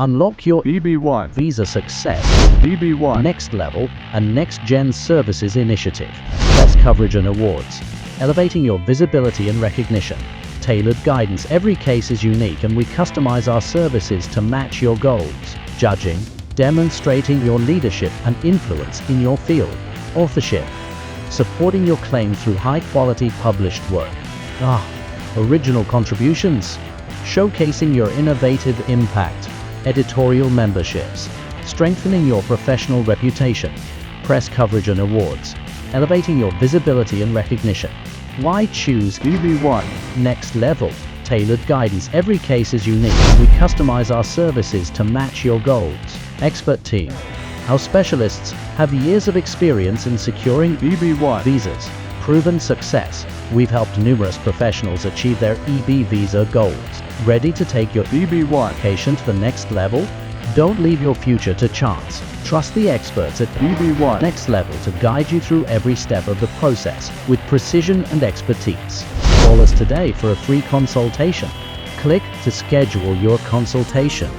Unlock your EB1 visa success, EB1 Next Level, and NexGen Services initiative. Press coverage and awards, elevating your visibility and recognition. Tailored guidance. Every case is unique and we customize our services to match your goals. Judging, demonstrating your leadership and influence in your field. Authorship, supporting your claim through high-quality published work. Original contributions, showcasing your innovative impact. Editorial memberships, strengthening your professional reputation. Press coverage and awards, elevating your visibility and recognition. Why choose EB1 Next Level? Tailored guidance. Every case is unique and we customize our services to match your goals. Expert team. Our specialists have years of experience in securing EB1 visas. Proven success. We've helped numerous professionals achieve their EB visa goals. Ready to take your EB1 education to the next level? Don't leave your future to chance. Trust the experts at EB1 Next Level to guide you through every step of the process with precision and expertise. Call us today for a free consultation. Click to schedule your consultation.